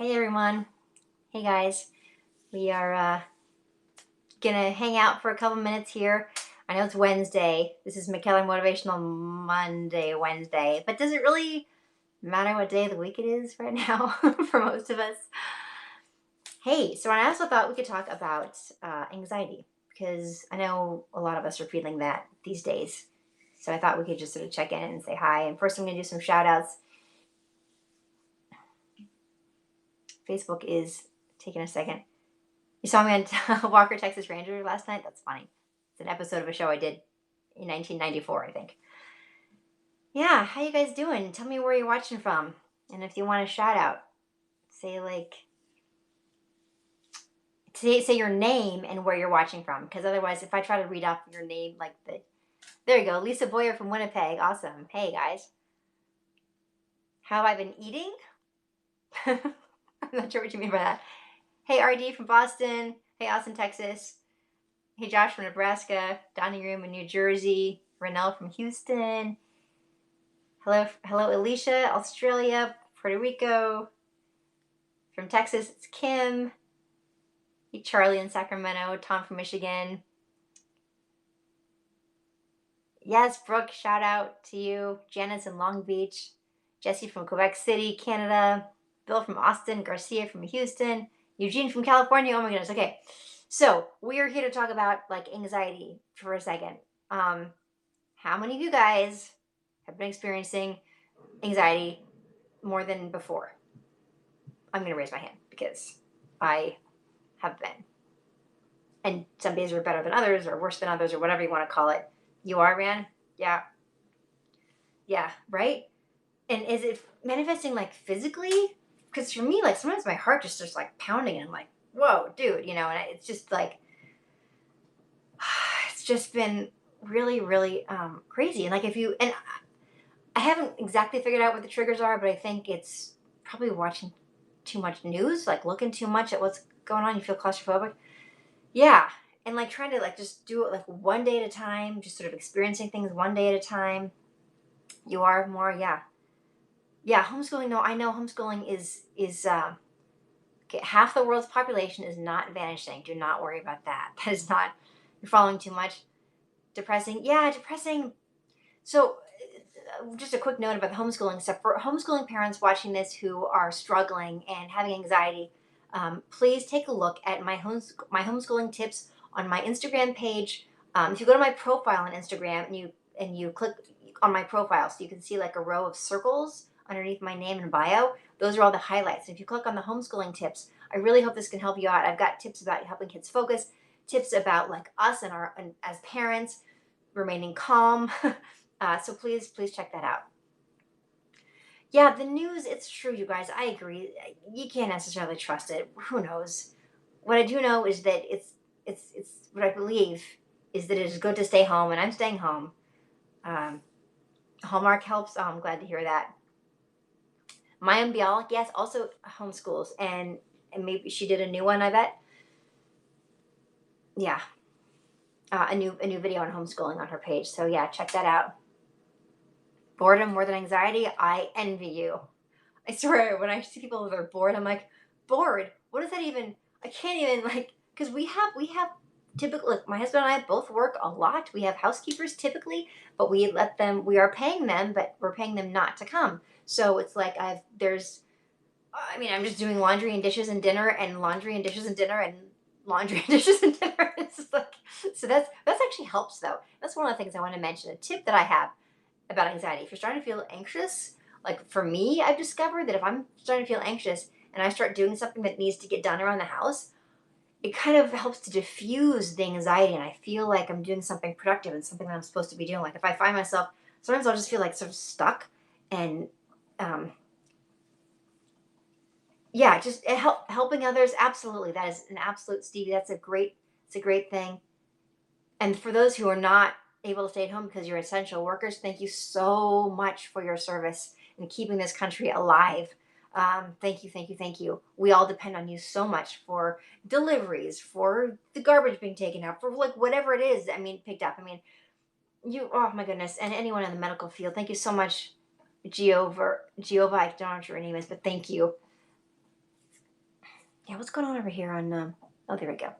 Hey everyone. Hey guys. We are gonna hang out for a couple minutes here. I know it's Wednesday. This is McKellar Motivational Wednesday. But does it really matter what day of the week it is right now for most of us? Hey, so I also thought we could talk about anxiety because I know a lot of us are feeling that these days. So I thought we could just sort of check in and say hi. And first, I'm going to do some shout outs. Facebook is taking a second. You saw me on Walker, Texas Ranger last night? That's funny. It's an episode of a show I did in 1994, I think. Yeah, how you guys doing? Tell me where you're watching from. And if you want a shout out, say say your name and where you're watching from. Because otherwise, if I try to read off your name, there you go, Lisa Boyer from Winnipeg. Awesome. Hey guys, how have I been eating? I'm not sure what you mean by that. Hey RD from Boston. Hey Austin, Texas. Hey Josh from Nebraska. Donnie Room in New Jersey. Renelle from Houston. Hello Alicia, Australia, Puerto Rico. From Texas, it's Kim. Hey Charlie in Sacramento. Tom from Michigan. Yes, Brooke, shout out to you. Janice in Long Beach. Jesse from Quebec City, Canada. Bill from Austin. Garcia from Houston. Eugene from California. Oh my goodness. Okay. So we are here to talk about anxiety for a second. How many of you guys have been experiencing anxiety more than before? I'm going to raise my hand because I have been. And some days are better than others or worse than others or whatever you want to call it. You are, Ran? Yeah. Yeah, right? And is it manifesting physically? Because for me, sometimes my heart just starts pounding and I'm like, whoa, dude, and it's just it's just been really, really crazy. And I haven't exactly figured out what the triggers are, but I think it's probably watching too much news, looking too much at what's going on. You feel claustrophobic. Yeah. And trying to just do it one day at a time, just sort of experiencing things one day at a time. You are more, yeah. Yeah, homeschooling, no, I know homeschooling is okay, half the world's population is not vanishing. Do not worry about that. That is not, you're following too much. Depressing. Yeah, depressing. So just a quick note about the homeschooling stuff. For homeschooling parents watching this who are struggling and having anxiety, please take a look at my homeschooling tips on my Instagram page. If you go to my profile on Instagram and you click on my profile, so you can see a row of circles underneath my name and bio. Those are all the highlights. If you click on the homeschooling tips, I really hope this can help you out. I've got tips about helping kids focus, tips about us and as parents remaining calm. So please check that out. Yeah, the news, it's true, you guys. I agree. You can't necessarily trust it. Who knows? What I do know is that it's what I believe is that it is good to stay home, and I'm staying home. Um, Hallmark helps. Oh, I'm glad to hear that. Maya Bialik, yes, also homeschools, and maybe she did a new one, I bet. Yeah, a new video on homeschooling on her page. So yeah, check that out. Boredom more than anxiety. I envy you. I swear, when I see people that are bored, I'm like, bored? What does that even? I can't even because we have typically. My husband and I both work a lot. We have housekeepers typically, but we let them. We are paying them, but we're paying them not to come. So it's I'm just doing laundry and dishes and dinner and laundry and dishes and dinner and laundry and dishes and dinner. It's just so that's actually helps though. That's one of the things I want to mention. A tip that I have about anxiety. If you're starting to feel anxious, for me, I've discovered that if I'm starting to feel anxious and I start doing something that needs to get done around the house, it kind of helps to diffuse the anxiety and I feel like I'm doing something productive and something that I'm supposed to be doing. If I find myself, sometimes I'll just feel sort of stuck and, yeah, just helping others. Absolutely. That is an absolute Stevie. It's a great thing. And for those who are not able to stay at home because you're essential workers, thank you so much for your service in keeping this country alive. Thank you, thank you, thank you. We all depend on you so much for deliveries, for the garbage being taken out, for whatever it is. Picked up. Oh my goodness, and anyone in the medical field, thank you so much, Jehovah. I don't know what your name is, but thank you. Yeah, what's going on over here on, oh, there we go.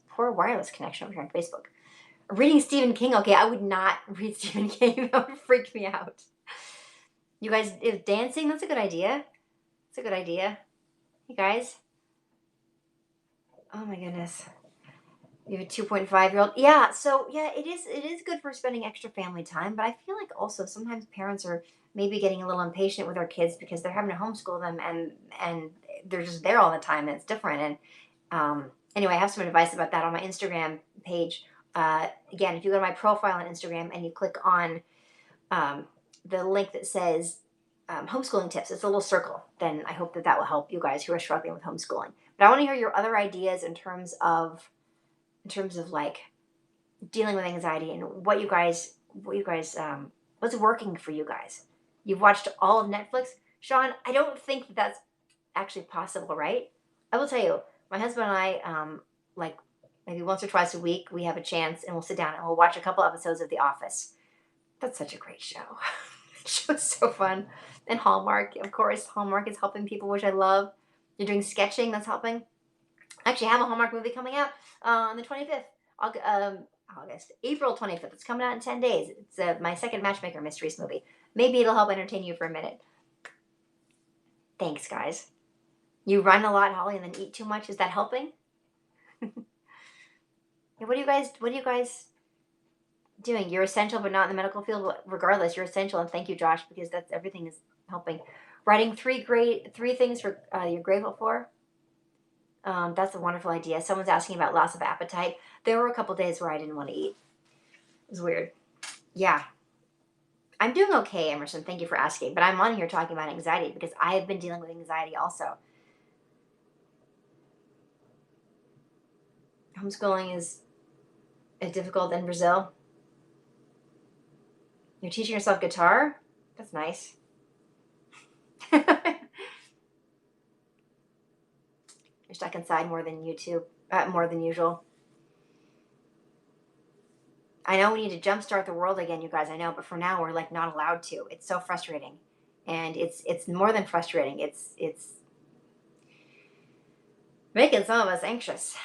Poor wireless connection over here on Facebook. Reading Stephen King. Okay, I would not read Stephen King. That would freak me out. You guys, if dancing, that's a good idea. It's a good idea. You guys. Oh my goodness. You have a 2.5-year-old. Yeah, so yeah, it is good for spending extra family time, but I feel like also sometimes parents are maybe getting a little impatient with their kids because they're having to homeschool them and they're just there all the time and it's different. And anyway, I have some advice about that on my Instagram page. Again, if you go to my profile on Instagram and you click on um, the link that says homeschooling tips, it's a little circle, then I hope that that will help you guys who are struggling with homeschooling. But I want to hear your other ideas in terms of like dealing with anxiety and what's working for you guys. You've watched all of Netflix. Sean, I don't think that that's actually possible, right? I will tell you, my husband and I, like maybe once or twice a week, we have a chance and we'll sit down and we'll watch a couple episodes of The Office. That's such a great show. The show's so fun. And Hallmark, of course. Hallmark is helping people, which I love. You're doing sketching, that's helping. I actually have a Hallmark movie coming out on the 25th. April 25th. It's coming out in 10 days. It's my second Matchmaker Mysteries movie. Maybe it'll help entertain you for a minute. Thanks, guys. You run a lot, Holly, and then eat too much. Is that helping? What are you guys doing? You're essential, but not in the medical field. But regardless, you're essential, and thank you, Josh, because that's everything is helping. Writing three things for you're grateful for. That's a wonderful idea. Someone's asking about loss of appetite. There were a couple days where I didn't want to eat. It was weird. Yeah, I'm doing okay, Emerson. Thank you for asking. But I'm on here talking about anxiety because I have been dealing with anxiety also. Homeschooling is difficult in Brazil. You're teaching yourself guitar? That's nice. You're stuck inside more than usual. I know we need to jumpstart the world again, you guys. I know, but for now we're like not allowed to. It's so frustrating, and it's more than frustrating. It's making some of us anxious.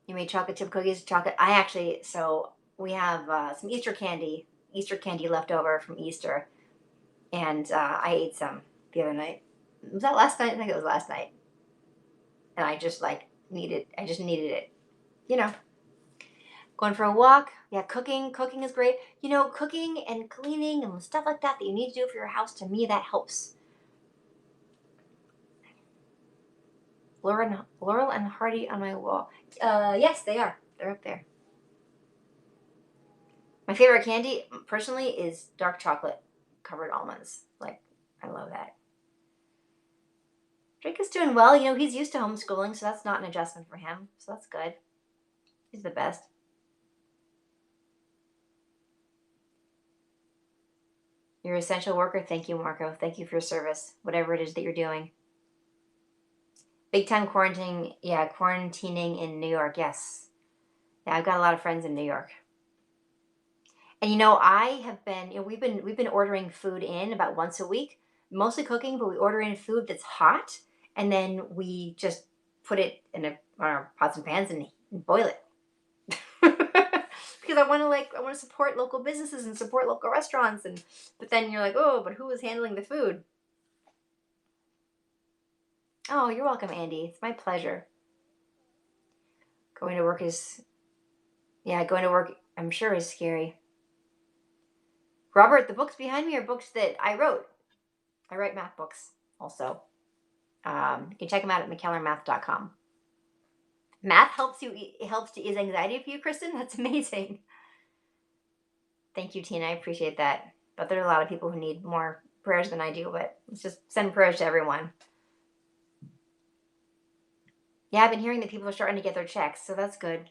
You made chocolate chip cookies, chocolate. So we have some Easter candy left over from Easter, and I ate some the other night. Was that last night? I think it was last night, and I just needed it. You know, going for a walk. Yeah, cooking is great. Cooking and cleaning and stuff like that you need to do for your house. To me, that helps. Laurel and Hardy on my wall. Yes, they are. They're up there. My favorite candy, personally, is dark chocolate covered almonds. Like, I love that. Drake is doing well. He's used to homeschooling, so that's not an adjustment for him. So that's good. He's the best. You're an essential worker. Thank you, Marco. Thank you for your service, whatever it is that you're doing. Big time quarantining. Yeah, quarantining in New York. Yes. Yeah, I've got a lot of friends in New York. And I have been, we've been ordering food in about once a week, mostly cooking, but we order in food that's hot, and then we just put it on our pots and pans and boil it. Because I want to support local businesses and support local restaurants, but then you're like, oh, but who is handling the food? Oh, you're welcome, Andy. It's my pleasure. Going to work is, yeah, going to work, I'm sure, is scary. Robert, the books behind me are books that I wrote. I write math books also. You can check them out at mckellarmath.com. Math helps to ease anxiety for you, Kristen. That's amazing. Thank you, Tina. I appreciate that. But there are a lot of people who need more prayers than I do. But let's just send prayers to everyone. Yeah, I've been hearing that people are starting to get their checks, so that's good.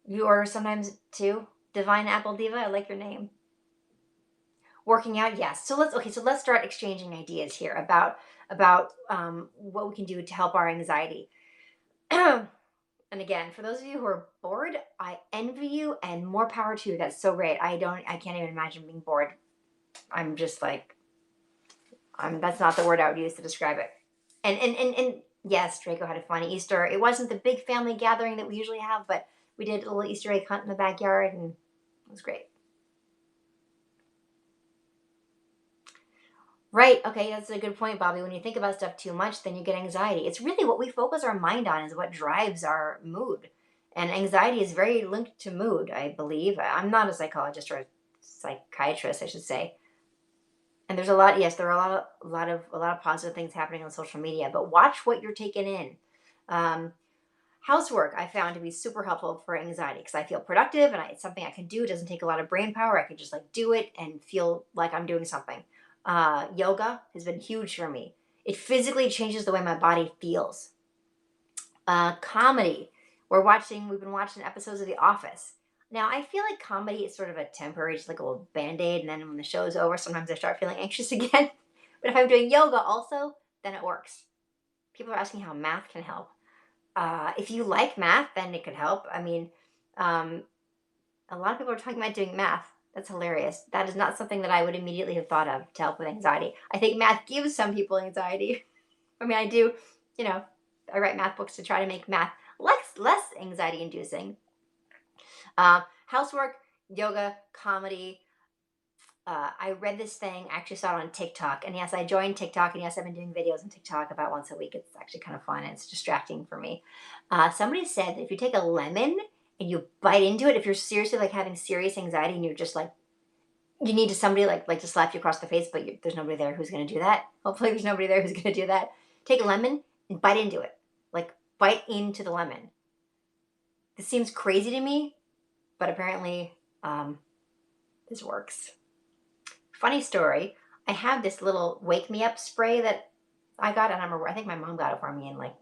You order sometimes too, Divine Apple Diva. I like your name. Working out, yes. So let's start exchanging ideas here about what we can do to help our anxiety. And again, for those of you who are bored, I envy you and more power to you. That's so great. I can't even imagine being bored. I'm just like, That's not the word I would use to describe it. And yes, Draco had a fun Easter. It wasn't the big family gathering that we usually have, but we did a little Easter egg hunt in the backyard, and it was great. Right. Okay, that's a good point, Bobby. When you think about stuff too much, then you get anxiety. It's really what we focus our mind on is what drives our mood. And anxiety is very linked to mood, I believe. I'm not a psychologist or a psychiatrist, I should say. And there's a lot, yes, there are a lot of positive things happening on social media, but watch what you're taking in. Um, Housework I found to be super helpful for anxiety because I feel productive and it's something I can do. It doesn't take a lot of brain power. I can just like do it and feel like I'm doing something. Yoga has been huge for me. It physically changes the way my body feels. Comedy. We've been watching episodes of The Office. Now, I feel like comedy is sort of a temporary, just like a little band aid. And then when the show's over, sometimes I start feeling anxious again. But if I'm doing yoga also, then it works. People are asking how math can help. If you like math, then it could help. I mean, um, a lot of people are talking about doing math. That's hilarious. That is not something that I would immediately have thought of to help with anxiety. I think math gives some people anxiety. I mean, I do, you know, I write math books to try to make math less anxiety inducing. Housework, yoga, comedy. I read this thing, I actually saw it on TikTok. And yes, I joined TikTok. And yes, I've been doing videos on TikTok about once a week. It's actually kind of fun. And it's distracting for me. Somebody said that if you take a lemon and you bite into it, if you're seriously like having serious anxiety and you're just like, you need to somebody like to slap you across the face, but there's nobody there who's going to do that. Hopefully, there's nobody there who's going to do that. Take a lemon and bite into it. Like, bite into the lemon. This seems crazy to me, but apparently, this works. Funny story. I have this little wake me up spray that I got, and I think my mom got it for me in like,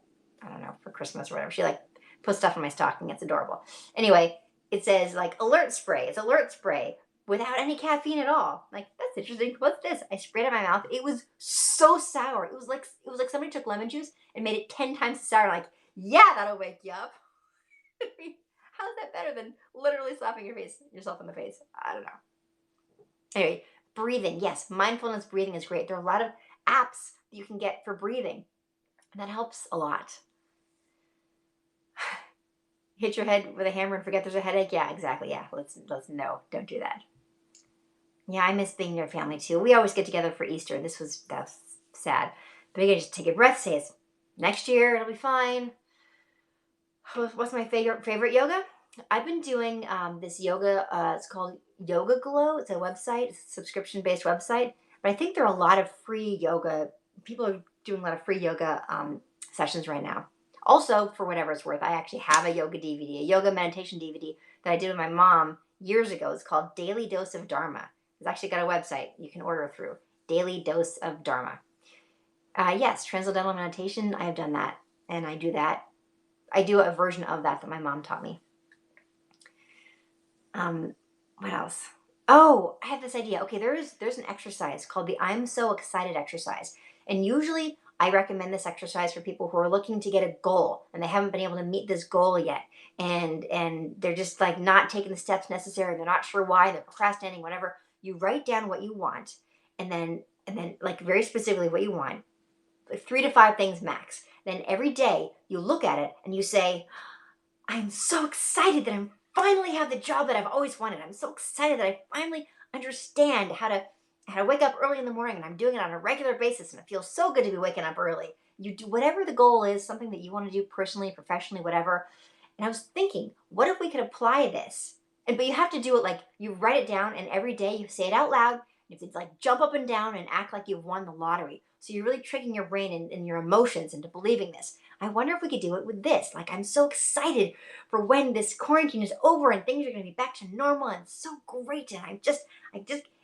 I don't know, for Christmas or whatever. She like put stuff in my stocking. It's adorable. Anyway, it says like alert spray. It's alert spray without any caffeine at all. Like, that's interesting. What's this? I sprayed it in my mouth. It was so sour. It was like somebody took lemon juice and made it 10 times sour. Like, yeah, that'll wake you up. I mean, how's that better than literally slapping yourself in the face? I don't know. Anyway, breathing. Yes, mindfulness breathing is great. There are a lot of apps that you can get for breathing. And that helps a lot. Hit your head with a hammer and forget there's a headache. Yeah, exactly. Yeah, let's no, don't do that. Yeah, I miss being near family too. We always get together for Easter. That's sad. But again, just take a breath. Say it's next year. It'll be fine. What's my favorite yoga? I've been doing this yoga. It's called Yoga Glow. It's a website. It's a subscription based website. But I think there are a lot of free yoga. People are doing a lot of free yoga sessions right now. Also, for whatever it's worth, I actually have a yoga DVD, a yoga meditation DVD that I did with my mom years ago. It's called Daily Dose of Dharma. It's actually got a website you can order through. Daily Dose of Dharma. Yes, transcendental meditation. I have done that, and I do that. I do a version of that my mom taught me. What else? Oh, I have this idea. Okay, there's an exercise called the I'm so excited exercise. And usually I recommend this exercise for people who are looking to get a goal and they haven't been able to meet this goal yet. And they're just like not taking the steps necessary. They're not sure why, they're procrastinating, whatever. You write down what you want and then like very specifically what you want. Like 3 to 5 things max. Then every day you look at it and you say, I'm so excited that I finally have the job that I've always wanted. I'm so excited that I finally understand how to wake up early in the morning and I'm doing it on a regular basis and it feels so good to be waking up early. You do whatever the goal is, something that you want to do personally, professionally, whatever. And I was thinking, what if we could apply this? But you have to do it like you write it down and every day you say it out loud. You have to like jump up and down and act like you've won the lottery. So you're really tricking your brain and your emotions into believing this. I wonder if we could do it with this. Like, I'm so excited for when this quarantine is over and things are going to be back to normal and so great. And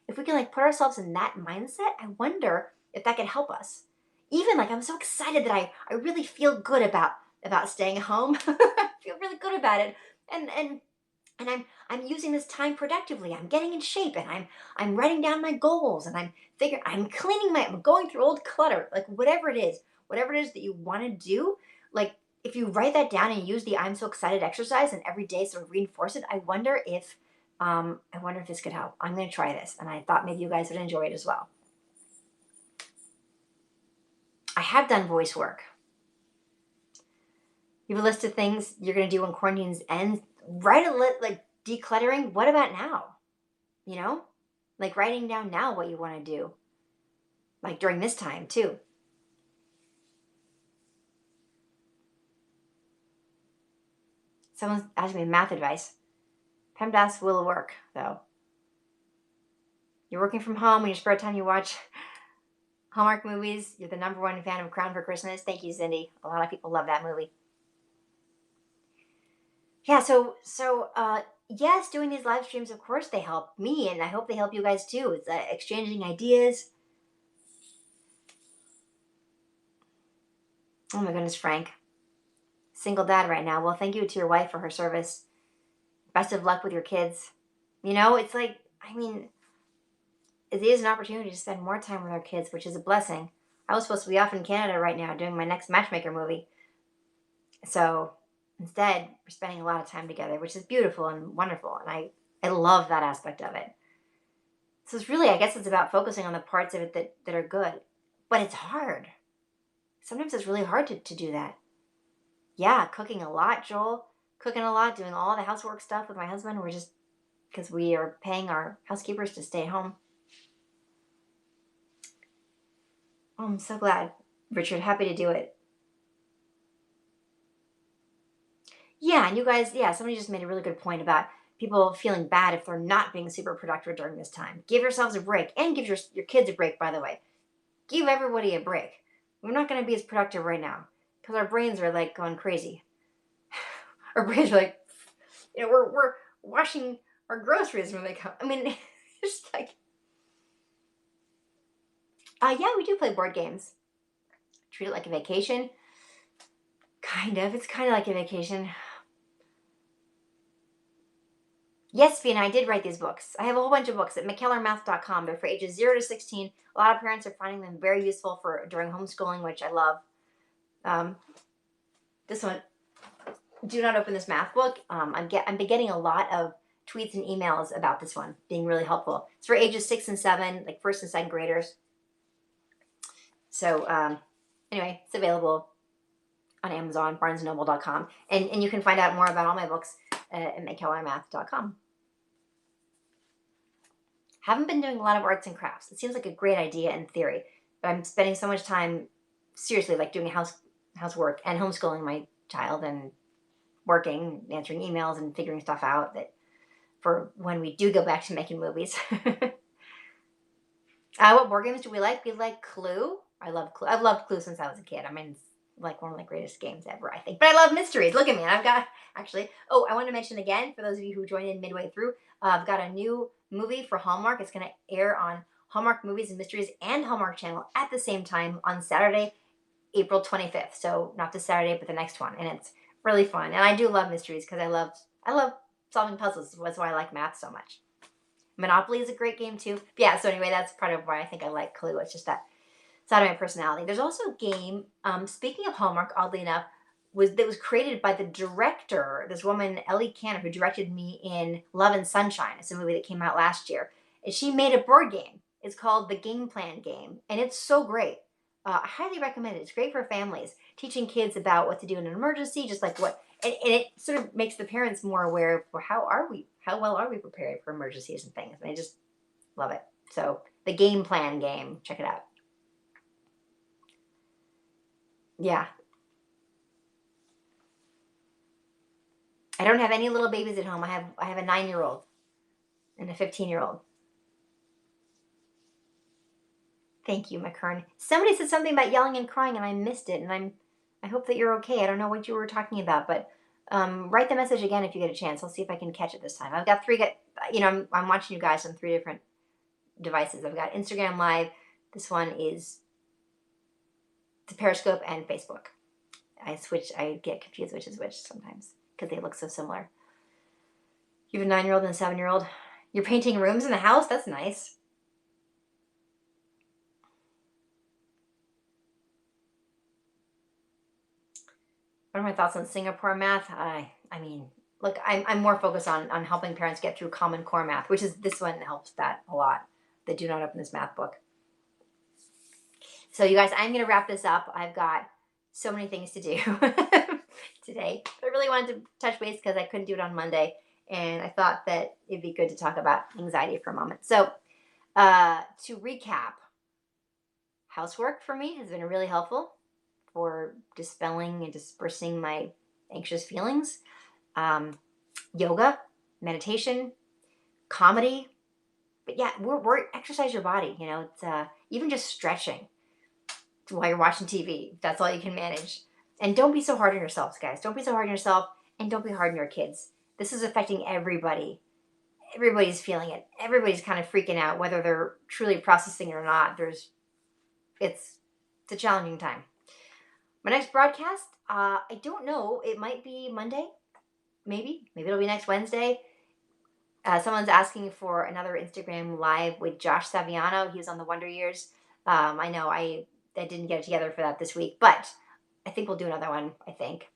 if we can like put ourselves in that mindset, I wonder if that could help us. Even like, I'm so excited that I really feel good about staying home. I feel really good about it. And I'm using this time productively. I'm getting in shape and I'm writing down my goals and I'm going through old clutter, like whatever it is that you want to do, like if you write that down and use the I'm so excited exercise and every day sort of reinforce it, I wonder if this could help. I'm going to try this and I thought maybe you guys would enjoy it as well. I have done voice work. You have a list of things you're going to do when quarantines ends. Write a list, like decluttering. What about now? You know, like writing down now what you want to do, like during this time too. Someone's asking me math advice. PEMDAS will work though. You're working from home. In your spare time, you watch Hallmark movies. You're the number one fan of Crown for Christmas. Thank you, Cindy. A lot of people love that movie. Yeah, yes, doing these live streams, of course, they help me, and I hope they help you guys too. It's exchanging ideas. Oh my goodness, Frank, single dad right now. Well, thank you to your wife for her service. Best of luck with your kids. You know, it's like, I mean, it is an opportunity to spend more time with our kids, which is a blessing. I was supposed to be off in Canada right now doing my next Matchmaker movie. So instead, we're spending a lot of time together, which is beautiful and wonderful. And I love that aspect of it. So it's really, I guess it's about focusing on the parts of it that are good. But it's hard. Sometimes it's really hard to do that. Yeah, cooking a lot, Joel. Cooking a lot, doing all the housework stuff with my husband. We're just, because we are paying our housekeepers to stay home. Oh, I'm so glad, Richard. Happy to do it. Yeah, and you guys, yeah, somebody just made a really good point about people feeling bad if they're not being super productive during this time. Give yourselves a break and give your kids a break, by the way. Give everybody a break. We're not going to be as productive right now because our brains are like going crazy. Our brains are like, we're washing our groceries when they come. I mean, it's just like, yeah, we do play board games. Treat it like a vacation. Kind of. It's kind of like a vacation. Yes, Fiona, I did write these books. I have a whole bunch of books at mckellarmath.com. They're for ages 0 to 16. A lot of parents are finding them very useful for during homeschooling, which I love. This one, do not open this math book. I've been getting a lot of tweets and emails about this one being really helpful. It's for ages 6 and 7, like first and second graders. So anyway, it's available on Amazon, barnesandnoble.com. And you can find out more about all my books at mckellarmath.com. Haven't been doing a lot of arts and crafts. It seems like a great idea in theory, but I'm spending so much time seriously like doing housework and homeschooling my child and working, answering emails and figuring stuff out that for when we do go back to making movies. What board games do we like? We like Clue. I love Clue. I've loved Clue since I was a kid. I mean, it's like one of the greatest games ever, I think. But I love mysteries. Look at me. I've got, actually, oh, I want to mention again, for those of you who joined in midway through, I've got a new movie for Hallmark. It's going to air on Hallmark Movies and Mysteries and Hallmark Channel at the same time on Saturday, April 25th. So not this Saturday, but the next one. And it's really fun. And I do love mysteries because I love solving puzzles. That's why I like math so much. Monopoly is a great game too. But yeah, so anyway, that's part of why I think I like Clue. It's just that side of my personality. There's also a game, speaking of Hallmark, oddly enough, that was created by the director, this woman, Ellie Canner, who directed me in Love and Sunshine. It's a movie that came out last year. And she made a board game. It's called the Game Plan Game. And it's so great. I highly recommend it. It's great for families, teaching kids about what to do in an emergency, just like and it sort of makes the parents more aware of, well, how well are we prepared for emergencies and things. And I just love it. So the Game Plan Game, check it out. Yeah. I don't have any little babies at home. I have a 9-year-old and a 15-year-old. Thank you, McKern. Somebody said something about yelling and crying, and I missed it. And I hope that you're okay. I don't know what you were talking about, but write the message again if you get a chance. I'll see if I can catch it this time. I've got I'm watching you guys on 3 different devices. I've got Instagram Live. This one is the Periscope and Facebook. I get confused which is which sometimes because they look so similar. You have a 9-year-old and a 7-year-old. You're painting rooms in the house? That's nice. What are my thoughts on Singapore math? I mean, look, I'm more focused on helping parents get through Common Core math, which is this one helps that a lot. The Do Not Open This Math book. So you guys, I'm going to wrap this up. I've got so many things to do today. But I really wanted to touch base because I couldn't do it on Monday. And I thought that it'd be good to talk about anxiety for a moment. So to recap, housework for me has been really helpful for dispelling and dispersing my anxious feelings. Yoga, meditation, comedy. But yeah, we're exercise your body. You know, it's even just stretching while you're watching TV. That's all you can manage. And don't be so hard on yourselves, guys. Don't be so hard on yourself, and don't be hard on your kids. This is affecting everybody. Everybody's feeling it. Everybody's kind of freaking out, whether they're truly processing it or not. It's a challenging time. My next broadcast, I don't know. It might be Monday, maybe it'll be next Wednesday. Someone's asking for another Instagram live with Josh Saviano. He was on the Wonder Years. I know I didn't get it together for that this week, but I think we'll do another one. I think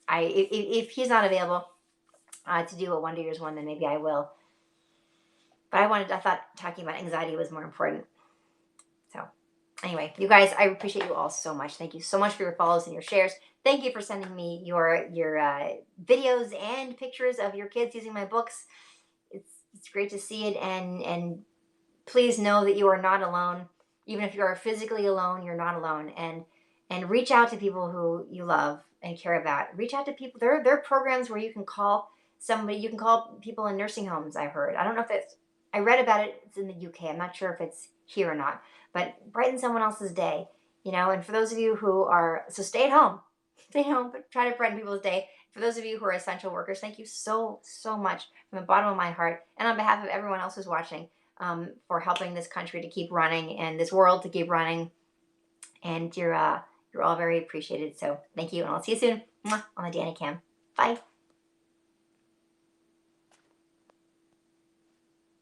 if he's not available to do a Wonder Years one, then maybe I will. But I thought talking about anxiety was more important. So anyway, you guys, I appreciate you all so much. Thank you so much for your follows and your shares. Thank you for sending me your videos and pictures of your kids using my books. It's great to see it, and please know that you are not alone. Even if you are physically alone, you're not alone. And reach out to people who you love and care about. Reach out to people. There are programs where you can call somebody. You can call people in nursing homes. I heard. I don't know if it's. I read about it. It's in the UK. I'm not sure if it's here or not. But brighten someone else's day. You know. And for those of you who are stay at home. Stay home, but try to brighten people's day. For those of you who are essential workers, thank you so much from the bottom of my heart, and on behalf of everyone else who's watching. For helping this country to keep running and this world to keep running. And you're all very appreciated. So thank you, and I'll see you soon on the Danny Cam. Bye.